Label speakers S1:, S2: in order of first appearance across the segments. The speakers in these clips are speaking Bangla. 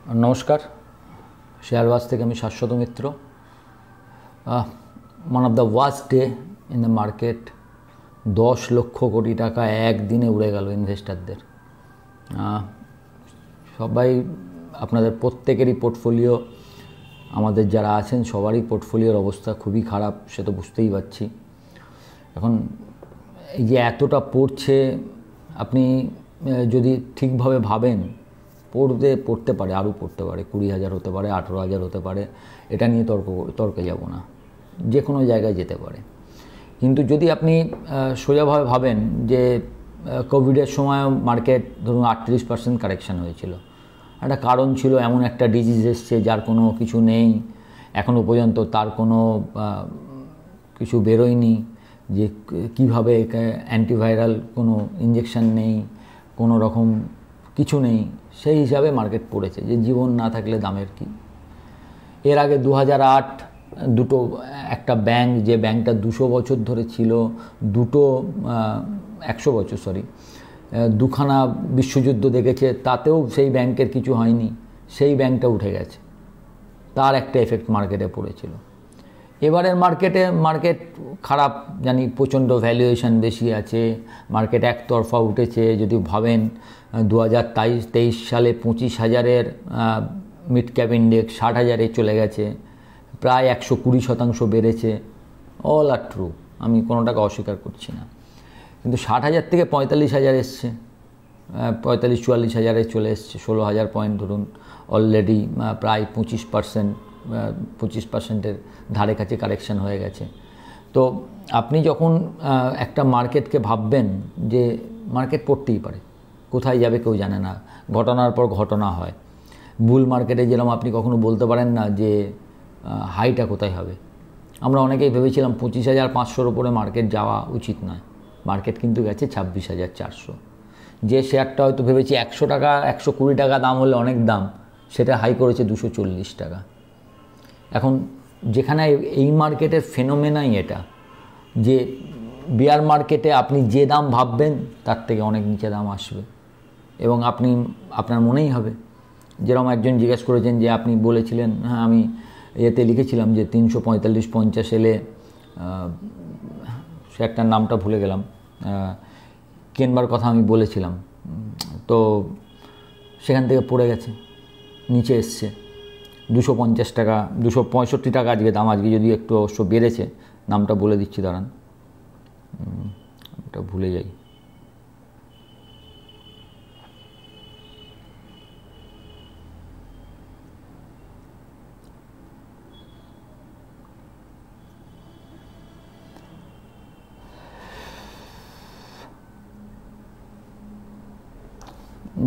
S1: नमस्कार शेयरबाज থেকে আমি Shashwata Mitra. One of the worst day in the market. 10 lakh কোটি টাকা একদিনে উড়ে গেল ইনভেস্টরদের। সবাই আপনাদের প্রত্যেকেরই পোর্টফোলিও, আমাদের যারা আছেন সবারই পোর্টফোলিওর অবস্থা খুবই খারাপ, সে তো বুঝতেই পারছি। এখন এই যে এতটা পড়ছে, আপনি যদি ঠিকভাবে ভাবেন পড়তে পারে, আরও পড়তে পারে, 20,000 হতে পারে, 18,000 হতে পারে, এটা নিয়ে তর্কে যাব না, যে কোনো জায়গায় যেতে পারে। কিন্তু যদি আপনি সোজাভাবে ভাবেন যে কোভিডের সময় মার্কেট ধরুন 38% কারেকশান হয়েছিল, একটা কারণ ছিল, এমন একটা ডিজিজ এসছে যার কোনো কিছু নেই, এখনও পর্যন্ত তার কোনো কিছু বেরোয়নি, যে কিভাবে অ্যান্টিভাইরাল কোনো ইঞ্জেকশন নেই, কোনো রকম কিছু নেই, সেই হিসাবে মার্কেট পড়েছে যে জীবন না থাকলে দামের কি। এর আগে 2008 একটা ব্যাংক, যে ব্যাংকটা 200 বছর ধরে ছিল, 100 বছর দুখানা বিশ্বযুদ্ধ দেখেছে, তাতেও সেই ব্যাংকের কিছু হয়নি, সেই ব্যাংকটা উঠে গেছে, তার একটা এফেক্ট মার্কেটে পড়েছিল। এবারের মার্কেট খারাপ জানি, প্রচণ্ড ভ্যালুয়েশন বেশি আছে, মার্কেট একতরফা উঠেছে। যদি ভাবেন 2023 সালে 25,000-এর মিড ক্যাপ ইন্ডেক্স 60,000-এ চলে গেছে, প্রায় 120% বেড়েছে। অল আর ট্রু, আমি কোনোটাকে অস্বীকার করছি না। কিন্তু 60,000 থেকে 45,000 এসছে, 45-44,000-এ চলে এসছে, 16,000 পয়েন্ট ধরুন। অলরেডি প্রায় 25%-এর ধারে কাছে কারেকশান হয়ে গেছে। তো আপনি যখন একটা মার্কেটকে ভাববেন যে মার্কেট পড়তেই পারে, কোথায় যাবে কেউ জানে না, ঘটনার পর ঘটনা হয়। বুল মার্কেটে যেরকম আপনি কখনো বলতে পারেন না যে হাইটা কোথায় হবে। আমরা অনেকেই ভেবেছিলাম 25,500-র উপরে মার্কেট যাওয়া উচিত নয়, মার্কেট কিন্তু গেছে 26,400। যে শেয়ারটা হয়তো ভেবেছি 100 টাকা 120 টাকা দাম হলে অনেক দাম, সেটা হাই করেছে 240 টাকা। এখন যেখানে এই মার্কেটের ফেনোমেনাই এটা, যে বিয়ার মার্কেটে আপনি যে দাম ভাববেন তার থেকে অনেক নিচে দাম আসবে, এবং আপনার মনেই হবে। যেরকম একজন জিজ্ঞেস করেছেন যে আপনি বলেছিলেন, হ্যাঁ আমি এতে লিখেছিলাম যে 345-50 এলে শেয়ারটার নামটা ভুলে গেলাম, কেনবার কথা আমি বলেছিলাম, তো সেখান থেকে পড়ে গেছে, নিচে এসছে 250 টাকা, 265 টাকা আজকে দাম। আজকে যদি একটু অবশ্য বেড়েছে, নামটা বলে দিচ্ছি, দাঁড়ান, এটা ভুলে যাই।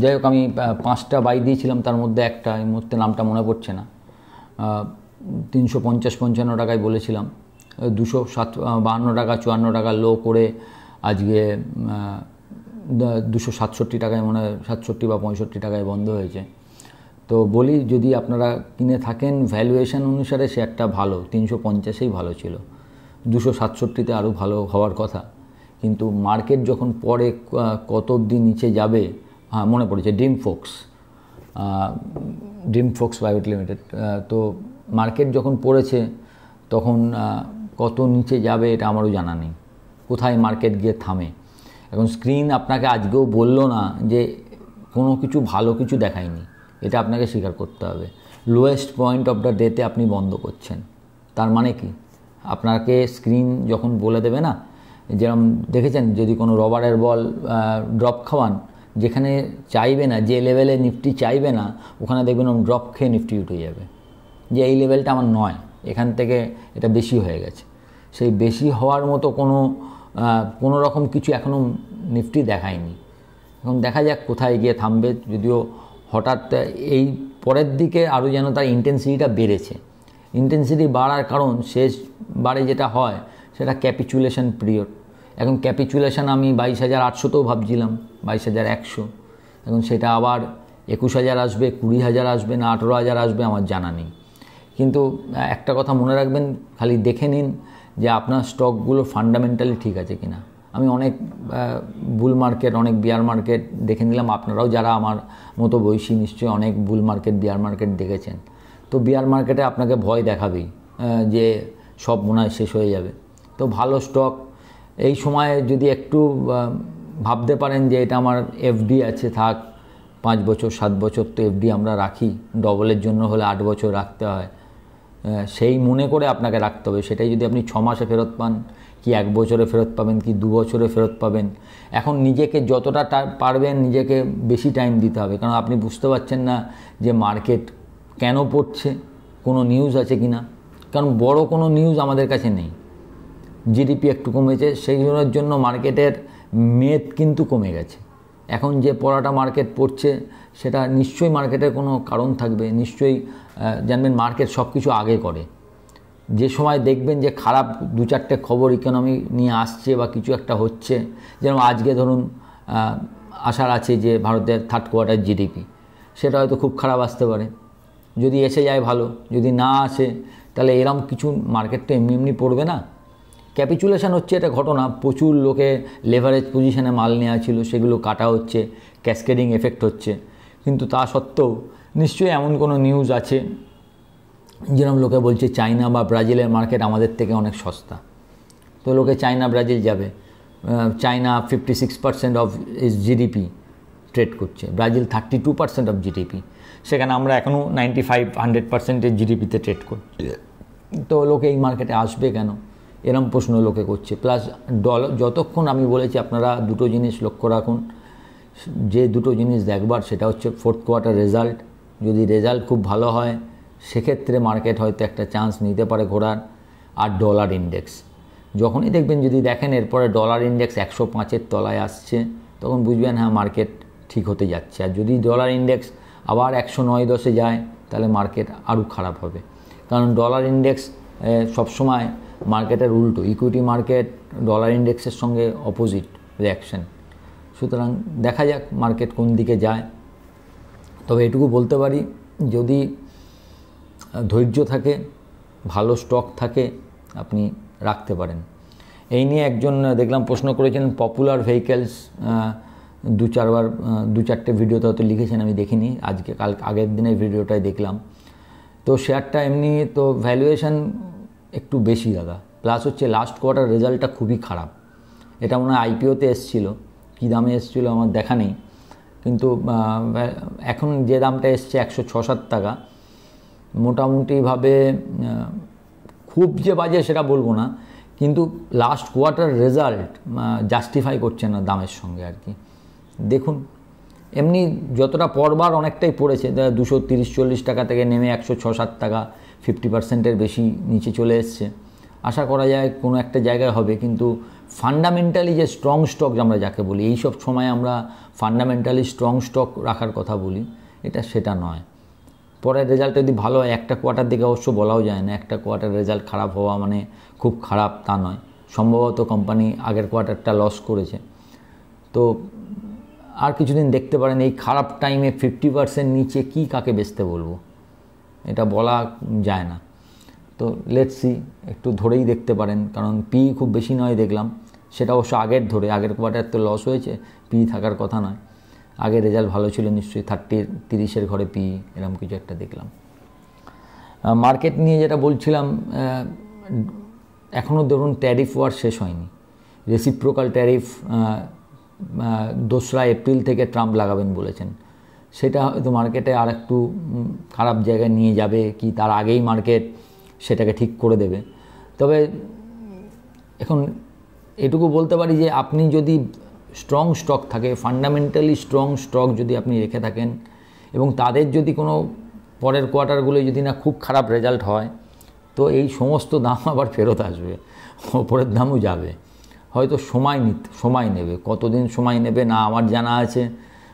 S1: যাই হোক, আমি 5টা বাই দিয়েছিলাম, তার মধ্যে একটা এই মুহূর্তে নামটা মনে পড়ছে না। 350-55 টাকায় বলেছিলাম, 252 টাকা 54 টাকা লো করে আজকে 267 টাকায়, মনে হয় 67 বা 65 টাকায় বন্ধ হয়েছে। তো বলি, যদি আপনারা কিনে থাকেন ভ্যালুয়েশন অনুসারে শেয়ারটা ভালো, 350-এই ভালো ছিল, 267-তে আরও ভালো হওয়ার কথা। কিন্তু মার্কেট যখন পরে কত অবধি নিচে যাবে, হ্যাঁ মনে পড়েছে, ড্রিম ফোক্স প্রাইভেট লিমিটেড। তো মার্কেট যখন পড়েছে তখন কত নিচে যাবে এটা আমারও জানা নেই, কোথায় মার্কেট গিয়ে থামে। এখন স্ক্রিন আপনাকে আজকেও বলল না যে কোনো কিছু ভালো কিছু দেখায়নি, এটা আপনাকে স্বীকার করতে হবে। লোয়েস্ট পয়েন্ট অফ দ্য ডেতে আপনি বন্ধ করছেন, তার মানে কি? আপনাকে স্ক্রিন যখন বলে দেবে না, যেরকম দেখেছেন যদি কোনো রবারের বল ড্রপ খাওয়ান, যেখানে চাইবে না, যে লেভেলে নিফটি চাইবে না, ওখানে দেখবেন ড্রপ খেয়ে নিফটি উঠে যাবে, যে এই লেভেলটা আমার নয়, এখান থেকে এটা বেশি হয়ে গেছে। সেই বেশি হওয়ার মতো কোনো রকম কিছু এখনও নিফটি দেখায়নি। এখন দেখা যাক কোথায় গিয়ে থামবে। যদিও হঠাৎ এই পরের দিকে আরও যেন তার ইন্টেন্সিটিটা বেড়েছে। ইন্টেন্সিটি বাড়ার কারণ শেষবারে যেটা হয় সেটা ক্যাপিচুলেশন পিরিয়ড। এখন ক্যাপিচুলেশন আমি 22,800-তেও ভাবছিলাম, 22,100, এখন সেটা আবার 21,000 আসবে, 20,000 আসবে, না 18,000 আসবে, আমার জানা নেই। কিন্তু একটা কথা মনে রাখবেন, খালি দেখে নিন যে আপনার স্টকগুলো ফান্ডামেন্টালি ঠিক আছে কিনা। আমি অনেক বুল মার্কেট, অনেক বিয়ার মার্কেট দেখে নিলাম। আপনারাও যারা আমার মতো বয়সী নিশ্চয়ই অনেক বুল মার্কেট, বিয়ার মার্কেট দেখেছেন। তো বিয়ার মার্কেটে আপনাকে ভয় দেখাবেই যে সব মনে হয় শেষ হয়ে যাবে। তো ভালো স্টক এই সময়ে যদি একটু ভাবতে পারেন যে এটা আমার এফডি আছে, থাক 5 বছর 7 বছর তো এফডি আমরা রাখি, ডবলের জন্য হলে 8 বছর রাখতে হয়, সেই মনে করে আপনাকে রাখতে হবে। সেটাই যদি আপনি 6 মাসে ফেরত পান, কি 1 বছরে ফেরত পাবেন, কি 2 বছরে ফেরত পাবেন, এখন নিজেকে যতটা পারবেন নিজেকে বেশি টাইম দিতে হবে। কারণ আপনি বুঝতে পারছেন না যে মার্কেট কেন পড়ছে, কোনো নিউজ আছে কি না। কারণ বড় কোনো নিউজ আমাদের কাছে নেই। জিডিপি একটু কমেছে, সেই জন্য মার্কেটের মেদ কিন্তু কমে গেছে। এখন যে পড়াটা মার্কেট পড়ছে সেটা নিশ্চয়ই মার্কেটের কোনো কারণ থাকবে। নিশ্চয়ই জানবেন মার্কেট সব কিছু আগে করে। যে সময় দেখবেন যে খারাপ 2-4টে খবর ইকোনমি নিয়ে আসছে বা কিছু একটা হচ্ছে, যেমন আজকে ধরুন আশার আছে যে ভারতের 3rd কোয়ার্টার জিডিপি সেটা হয়তো খুব খারাপ আসতে পারে। যদি এসে যায় ভালো, যদি না আসে তাহলে এরকম কিছু মার্কেট তো এমনি এমনি পড়বে না। ক্যাপিচুলেশন হচ্ছে, এটা ঘটনা। প্রচুর লোকে লেভারেজ পজিশনে মাল নেওয়া ছিল, সেগুলো কাটা হচ্ছে, ক্যাসকেডিং এফেক্ট হচ্ছে। কিন্তু তা সত্ত্বেও নিশ্চয়ই এমন কোনো নিউজ আছে, যেরকম লোকে বলছে চায়না বা ব্রাজিলের মার্কেট আমাদের থেকে অনেক সস্তা, তো লোকে চায়না ব্রাজিল যাবে। China 56% of is GDP trade করছে, ব্রাজিল 32% অফ জিডিপি, সেখানে আমরা এখনও 95-100% জিডিপিতে ট্রেড করছি। তো লোকে এই মার্কেটে আসবে কেন, এরম প্রশ্ন লোকে করছে। প্লাস ডলার, যতক্ষণ আমি বলেছি আপনারা দুটো জিনিস লক্ষ্য রাখুন, যে দুটো জিনিস দেখবার সেটা হচ্ছে 4th কোয়ার্টার রেজাল্ট। যদি রেজাল্ট খুব ভালো হয় সেক্ষেত্রে মার্কেট হয়তো একটা চান্স নিতে পারে ঘোরার। আর ডলার ইন্ডেক্স যখনই দেখবেন, যদি দেখেন এরপরে ডলার ইন্ডেক্স 105-এর তলায় আসছে, তখন বুঝবেন হ্যাঁ মার্কেট ঠিক হতে যাচ্ছে। আর যদি ডলার ইন্ডেক্স আবার 109-10-এ যায় তাহলে মার্কেট আরও খারাপ হবে। কারণ ডলার ইন্ডেক্স সবসময় মার্কেটের উল্টো, ইকুইটি মার্কেট ডলার ইন্ডেক্সের সঙ্গে অপোজিট রিয়াকশন। সুতরাং দেখা যাক মার্কেট কোন দিকে যায়। তবে এটুকু বলতে পারি, যদি ধৈর্য থাকে, ভালো স্টক থাকে, আপনি রাখতে পারেন। এই নিয়ে একজন দেখলাম প্রশ্ন করেছেন, পপুলার ভেহিকেলস 2-4টে ভিডিওতে হয়তো লিখেছেন, আমি দেখিনি, আজকে আগের দিনের ভিডিওটাই দেখলাম। তো শেয়ারটা এমনি তো ভ্যালুয়েশন একটু বেশি দাদা, প্লাস হচ্ছে লাস্ট কোয়ার্টার রেজাল্টটা খুবই খারাপ। এটা মনে হয় আইপিওতে এসেছিলো, কী দামে এসেছিলো আমার দেখা নেই, কিন্তু এখন যে দামটা এসছে 106-107 টাকা, মোটামুটিভাবে খুব যে বাজে সেটা বলবো না, কিন্তু লাস্ট কোয়ার্টার রেজাল্ট জাস্টিফাই করছে না দামের সঙ্গে আর কি। দেখুন এমনি যতটা পড়বার অনেকটাই পড়েছে, 230-40 টাকা থেকে নেমে 106-107 টাকা, 50%-এর বেশি নিচে চলে এসছে। আশা করা যায় কোনো একটা জায়গায় হবে, কিন্তু ফান্ডামেন্টালি যে স্ট্রং স্টক আমরা যাকে বলি, এইসব সময় আমরা ফান্ডামেন্টালি স্ট্রং স্টক রাখার কথা বলি, এটা সেটা নয়। পরের রেজাল্ট যদি ভালো হয়, একটা কোয়ার্টার দিকে অবশ্য বলাও যায় না, একটা কোয়ার্টার রেজাল্ট খারাপ হওয়া মানে খুব খারাপ তা নয়। সম্ভবত কোম্পানি আগের কোয়ার্টারটা লস করেছে, তো আর কিছুদিন দেখতে পারেন। এই খারাপ টাইমে 50% নিচে কি কাকে বেচতে বলবো, এটা বলা যায় না। তো লেটস সি, একটু ধরেই দেখতে পারেন, কারণ পি খুব বেশি নয় দেখলাম, সেটা অবশ্য আগের কোয়ার্টার তো লস হয়েছে, পি থাকার কথা নয়। আগের রেজাল্ট ভালো ছিল নিশ্চয়ই, 30-এর ঘরে পি, এরকম কিছু একটা দেখলাম। মার্কেট নিয়ে যেটা বলছিলাম, এখনও ধরুন ট্যারিফ ওয়ার শেষ হয়নি। রেসিপ্রোকাল ট্যারিফ 2রা এপ্রিল থেকে ট্রাম্প লাগাবেন বলেছেন। সেটা হয়তো মার্কেটে আর একটু খারাপ জায়গায় নিয়ে যাবে, কি তার আগেই মার্কেট সেটাকে ঠিক করে দেবে। তবে এখন এটুকু বলতে পারি যে আপনি যদি স্ট্রং স্টক থাকে, ফান্ডামেন্টালি স্ট্রং স্টক যদি আপনি রেখে থাকেন, এবং তাদের যদি কোনো পরের কোয়ার্টারগুলো যদি না খুব খারাপ রেজাল্ট হয়, তো এই সমস্ত দাম আবার ফেরত আসবে, ওপরের দামও যাবে। হয়তো সময় নেবে, কতদিন সময় নেবে না আমার জানা আছে,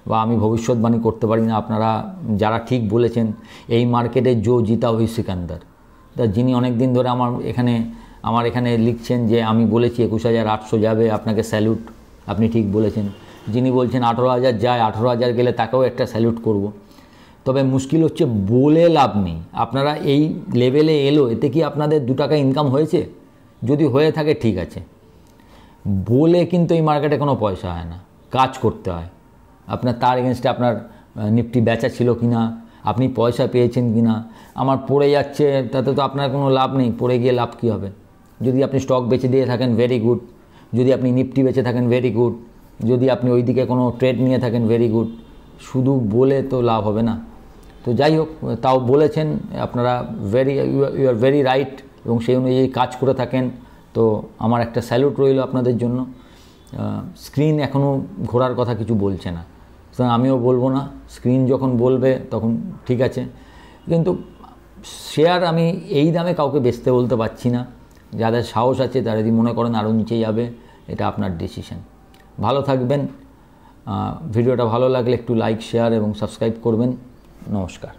S1: বা আমি ভবিষ্যৎবাণী করতে পারি না। আপনারা যারা ঠিক বলেছেন, এই মার্কেটে জো জিতা হুই সিকান্দার, তা যিনি অনেক দিন ধরে আমার এখানে লিখছেন যে আমি বলেছি 21,800 যাবে, আপনাকে স্যালুট, আপনি ঠিক বলেছেন। যিনি বলছেন 18,000 যায়, 18,000 গেলে তাকেও একটা স্যালুট করব। তবে মুশকিল হচ্ছে বলে লাভ নেই। আপনারা এই লেভেলে এলো, এতে কি আপনাদের 2 টাকা ইনকাম হয়েছে? যদি হয়ে থাকে ঠিক আছে, বলে কিন্তু এই মার্কেটে কোনো পয়সা হয় না, কাজ করতে হয়। আপনার তার এগেনস্টে আপনার নিফটি বেচা ছিল কি না, আপনি পয়সা পেয়েছেন কি না। আমার পড়ে যাচ্ছে, তাতে তো আপনার কোনো লাভ নেই, পড়ে গিয়ে লাভ কী হবে? যদি আপনি স্টক বেচে দিয়ে থাকেন ভেরি গুড, যদি আপনি নিফটি বেচে থাকেন ভেরি গুড, যদি আপনি ওই দিকে কোনো ট্রেড নিয়ে থাকেন ভেরি গুড। শুধু বলে তো লাভ হবে না। তো যাই হোক, তাও বলেছেন আপনারা, ইউ আর ভেরি রাইট, এবং সেই অনুযায়ী কাজ করে থাকেন। তো আমার একটা স্যালুট রইল আপনাদের জন্য। স্ক্রিন এখনও ঘোরার কথা কিছু বলছে না, সুতরাং আমিও বলবো না। স্ক্রিন যখন বলবে তখন ঠিক আছে, কিন্তু শেয়ার আমি এই দামে কাউকে বেচতে বলতে পারছি না। যাদের সাহস আছে তারা যদি মনে করেন আরও নিচে যাবে, এটা আপনার ডিসিশন। ভালো থাকবেন। ভিডিওটা ভালো লাগলে একটু লাইক, শেয়ার এবং সাবস্ক্রাইব করবেন। নমস্কার।